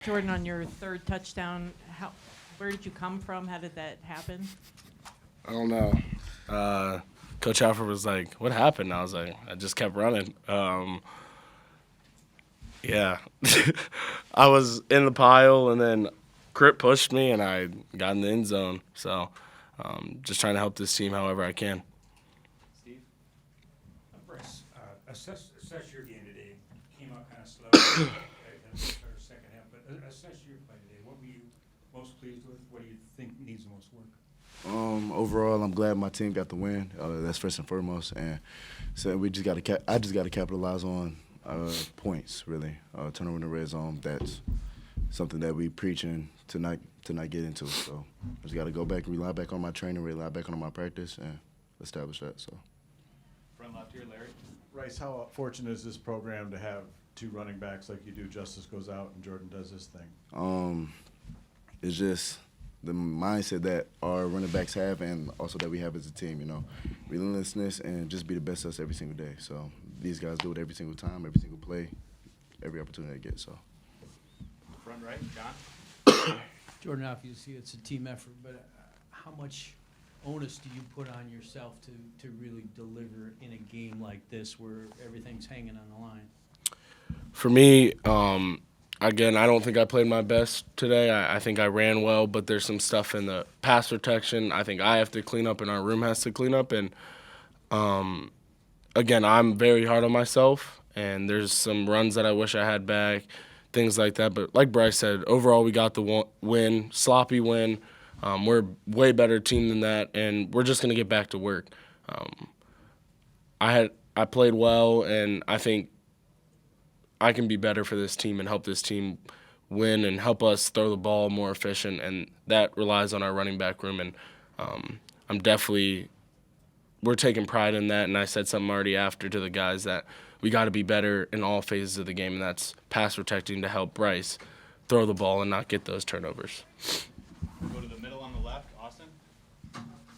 Jordan, on your third touchdown, where did you come from? How did that happen? I don't know. Coach Alford was like, "What happened?" I was like, "I just kept running." Yeah, I was in the pile, and then Crip pushed me, and I got in the end zone. So, just trying to help this team however I can. Steve? Bryce, assess your game today. Came out kind of slow at the start of second half, but assess your play today. What were you most pleased with? What do you think needs the most work? Overall, I'm glad my team got the win. That's first and foremost, and so we just got to. I just got to capitalize on points, really. Turnover in the red zone. That's something that we preaching to not get into. So I just got to go back and rely back on my training, rely back on my practice, and establish that. So. Front left here, Larry. Rice, how fortunate is this program to have two running backs like you do? Justice goes out and Jordan does his thing. It's just the mindset that our running backs have, and also that we have as a team. Relentlessness and just be the best of us every single day. So these guys do it every single time, every single play, every opportunity they get. So. Front right, John. Jordan, obviously it's a team effort, but how much onus do you put on yourself to really deliver in a game like this where everything's hanging on the line? For me, again, I don't think I played my best today. I think I ran well, but there's some stuff in the pass protection I think I have to clean up and our room has to clean up. And, again, I'm very hard on myself, and there's some runs that I wish I had back, things like that. But like Bryce said, overall we got the win, sloppy win. We're a way better team than that, and we're just going to get back to work. I played well, and I think I can be better for this team and help this team win and help us throw the ball more efficient, and that relies on our running back room. And we're taking pride in that, and I said something already after to the guys that we got to be better in all phases of the game, and that's pass protecting to help Bryce throw the ball and not get those turnovers. We'll go to the middle on the left, Austin.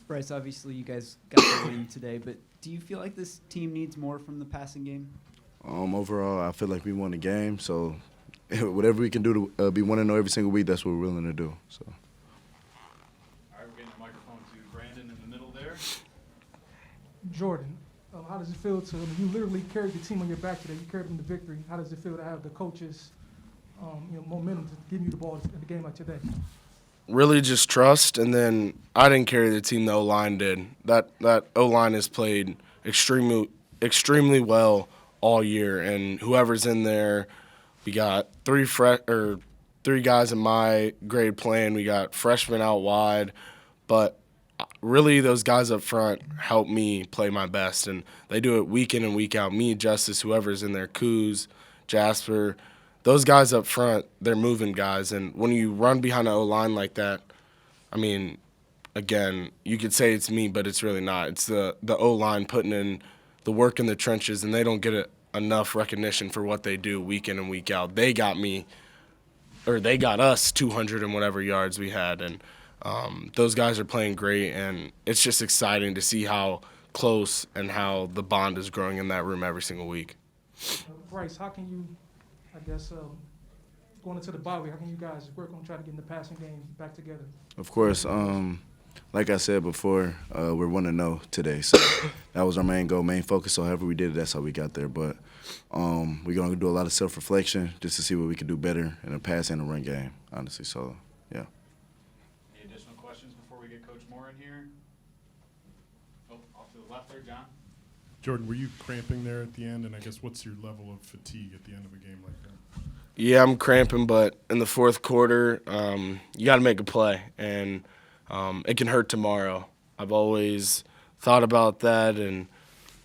Bryce, obviously you guys got the win today, but do you feel like this team needs more from the passing game? Overall, I feel like we won the game, so whatever we can do to be 1-0 every single week, that's what we're willing to do. So. All right, we're getting the microphone to Brandon in the middle there. Jordan, how does it feel to, you literally carried the team on your back today, you carried them to victory. How does it feel to have the coaches, momentum to give you the ball in a game like today? Really just trust, and then I didn't carry the team, the O-line did. That O-line has played extremely well all year, and whoever's in there, we got three guys in my grade playing. We got freshmen out wide, but really those guys up front help me play my best, and they do it week in and week out. Me, Justice, whoever's in there, Kuz, Jasper, those guys up front, they're moving guys, and when you run behind an O-line like that, I mean, again, you could say it's me, but it's really not. It's the O-line putting in the work in the trenches, and they don't get enough recognition for what they do week in and week out. They got us 200 and whatever yards we had, and those guys are playing great, and it's just exciting to see how close and how the bond is growing in that room every single week. Bryce, how can you, going into the bye week, how can you guys work on trying to get in the passing game back together? Of course, like I said before, we're 1-0 today, so that was our main goal, main focus. So however we did it, that's how we got there. But we're going to do a lot of self-reflection just to see what we can do better in the pass and the run game, honestly. So, yeah. Any additional questions before we get Coach Moore in here? Oh, off to the left there, John. Jordan, were you cramping there at the end? And I guess what's your level of fatigue at the end of a game like that? Yeah, I'm cramping, but in the fourth quarter, you got to make a play, and it can hurt tomorrow. I've always thought about that and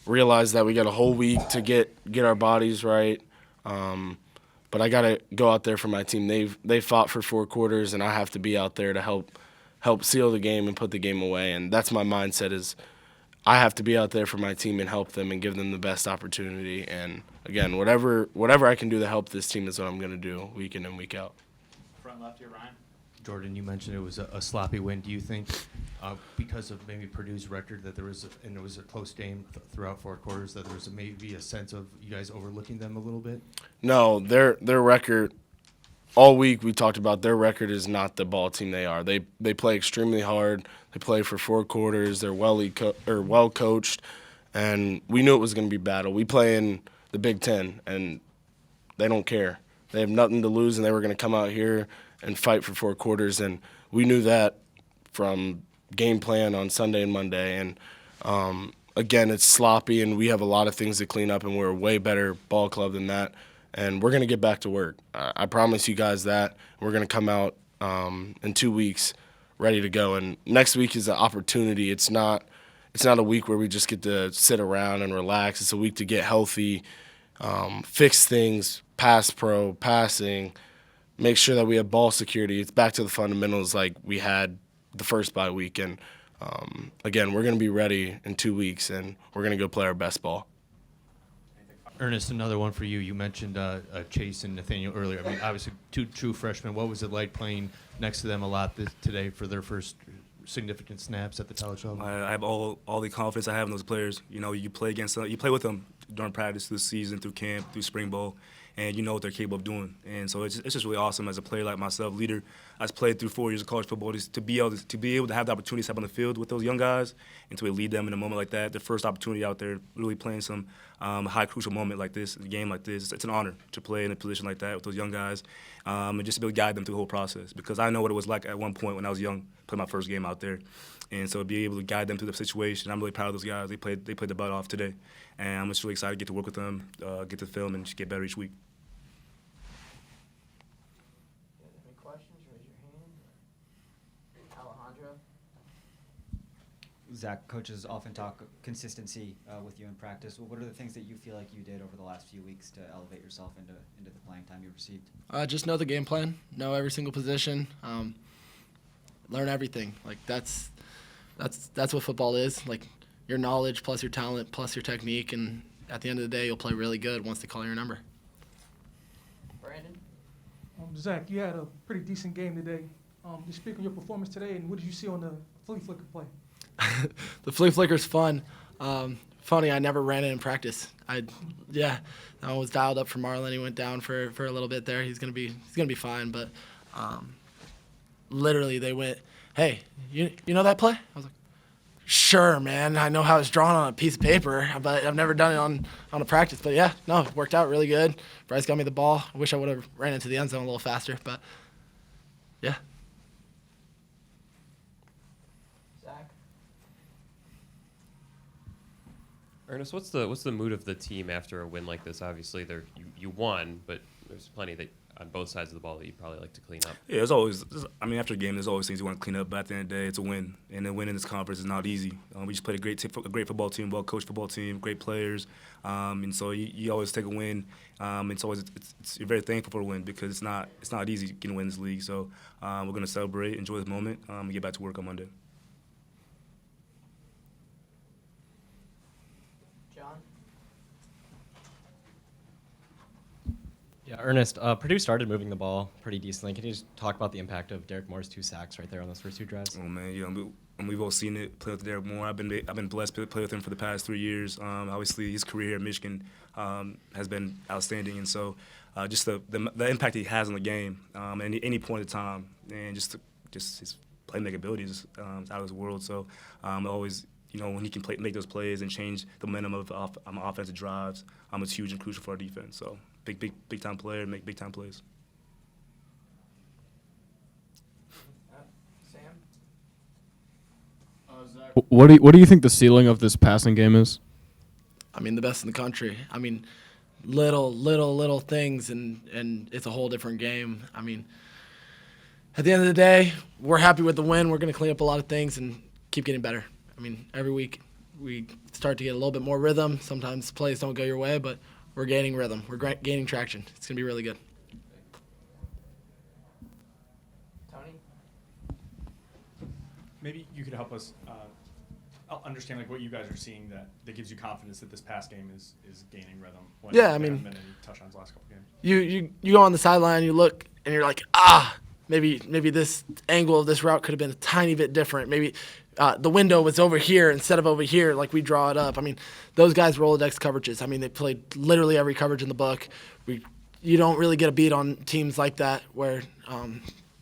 realized that we got a whole week to get our bodies right. But I got to go out there for my team. They fought for 4 quarters, and I have to be out there to help seal the game and put the game away. And that's my mindset is I have to be out there for my team and help them and give them the best opportunity. And, again, whatever I can do to help this team is what I'm going to do week in and week out. Front left here, Ryan. Jordan, you mentioned it was a sloppy win. Do you think because of maybe Purdue's record that and it was a close game throughout 4 quarters, that there was maybe a sense of you guys overlooking them a little bit? No, their record all week we talked about their record is not the ball team they are. They play extremely hard. They play for 4 quarters. They're well coached, and we knew it was going to be battle. We play in the Big Ten, and they don't care. They have nothing to lose, and they were going to come out here and fight for 4 quarters, and we knew that from game plan on Sunday and Monday. And again, it's sloppy, and we have a lot of things to clean up, and we're a way better ball club than that. And we're going to get back to work. I promise you guys that. We're going to come out in 2 weeks ready to go. And next week is an opportunity. It's not a week where we just get to sit around and relax. It's a week to get healthy, fix things, pass pro, passing, make sure that we have ball security. It's back to the fundamentals like we had the first bye week. And, again, we're going to be ready in 2 weeks, and we're going to go play our best ball. Ernest, another one for you. You mentioned Chase and Nathaniel earlier. I mean, obviously, 2 true freshmen. What was it like playing next to them a lot today for their first significant snaps at the college level? I have all the confidence I have in those players. You know, you play with them during practice, through the season, through camp, through spring ball, and you know what they're capable of doing. And so it's just really awesome as a player like myself, leader. I've played through 4 years of college football, to be able to have the opportunity to step on the field with those young guys and to lead them in a moment like that. The first opportunity out there, really playing some high crucial moment like this, a game like this. It's an honor to play in a position like that with those young guys, and just to be able to guide them through the whole process. Because I know what it was like at one point when I was young, playing my first game out there. And so to be able to guide them through the situation, I'm really proud of those guys. They played their butt off today. And I'm just really excited to get to work with them, get to film, and just get better each week. Any questions? Raise your hand. Alejandro? Zach, coaches often talk consistency with you in practice. What are the things that you feel like you did over the last few weeks to elevate yourself into the playing time you received? Just know the game plan, know every single position, learn everything. Like that's what football is. Like your knowledge plus your talent plus your technique, and at the end of the day, you'll play really good once they call your number. Brandon? Zach, you had a pretty decent game today. Just speak on your performance today, and what did you see on the flea flicker play? The flea flicker's fun. Funny, I never ran it in practice. I was dialed up for Marlon. He went down for a little bit there. He's gonna be fine. But literally, they went, "Hey, you know that play?" I was like, "Sure, man. I know how it's drawn on a piece of paper, but I've never done it on a practice." But yeah, no, it worked out really good. Bryce got me the ball. I wish I would have ran into the end zone a little faster, but yeah. Zach? Ernest, what's the mood of the team after a win like this? Obviously, you won, but there's plenty that on both sides of the ball that you'd probably like to clean up. Yeah, there's always. After a game, there's always things you want to clean up. But at the end of the day, it's a win, and a win in this conference is not easy. We just played a great football team, well-coached football team, great players, and so you always take a win. You're very thankful for a win because it's not easy getting a win in this league. So we're going to celebrate, enjoy this moment, and get back to work on Monday. John? Yeah, Ernest, Purdue started moving the ball pretty decently. Can you just talk about the impact of Derek Moore's 2 sacks right there on those first 2 drives? Oh man, we've all seen it. Play with Derek Moore. I've been blessed to play with him for the past 3 years. Obviously, his career here at Michigan has been outstanding, and so just the impact he has on the game at any point in time, and just his playmaking ability is out of this world. So always. When he can make those plays and change the momentum of offensive drives, it's huge and crucial for our defense. So big time player, make big time plays. Sam? Zach? What do you think the ceiling of this passing game is? I mean, the best in the country. I mean, little things, and it's a whole different game. I mean, at the end of the day, we're happy with the win. We're going to clean up a lot of things and keep getting better. I mean, every week we start to get a little bit more rhythm. Sometimes plays don't go your way, but we're gaining rhythm. We're gaining traction. It's going to be really good. Tony? Maybe you could help us understand what you guys are seeing that gives you confidence that this pass game is gaining rhythm. When Yeah, I there mean, haven't been any touchdowns the last couple games. You go on the sideline, you look, and you're like, maybe this angle of this route could have been a tiny bit different. Maybe the window was over here instead of over here, like we draw it up. I mean, those guys Rolodex coverages. I mean, they played literally every coverage in the book. you don't really get a beat on teams like that where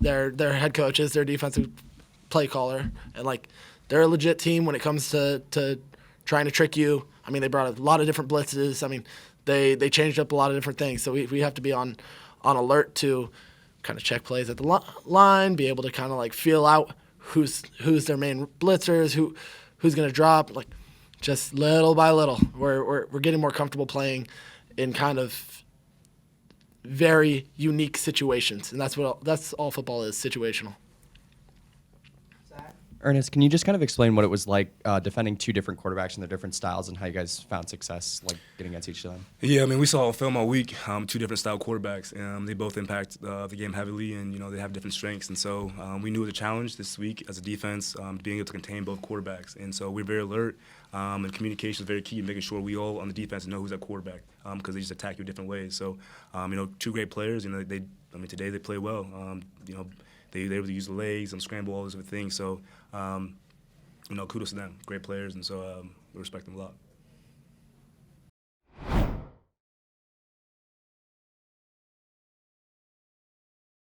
their head coach is their defensive play caller, and like they're a legit team when it comes to trying to trick you. I mean, they brought a lot of different blitzes. I mean, they changed up a lot of different things. So we have to be on alert to kind of check plays at the line, be able to kind of like feel out who's their main blitzers, who's going to drop, like just little by little. We're getting more comfortable playing in kind of very unique situations, and that's all football is, situational. Ernest, can you just kind of explain what it was like defending two different quarterbacks and their different styles and how you guys found success like getting against each of them? Yeah, I mean, we saw on film all week two different style quarterbacks. They both impact the game heavily, and they have different strengths. And so we knew it was a challenge this week as a defense, being able to contain both quarterbacks. And so we're very alert, and communication is very key, making sure we all on the defense know who's at quarterback, because they just attack you different ways. So two great players. Today they play well. They were able to use the legs and scramble, all those different things. So, kudos to them. Great players, and so we respect them a lot.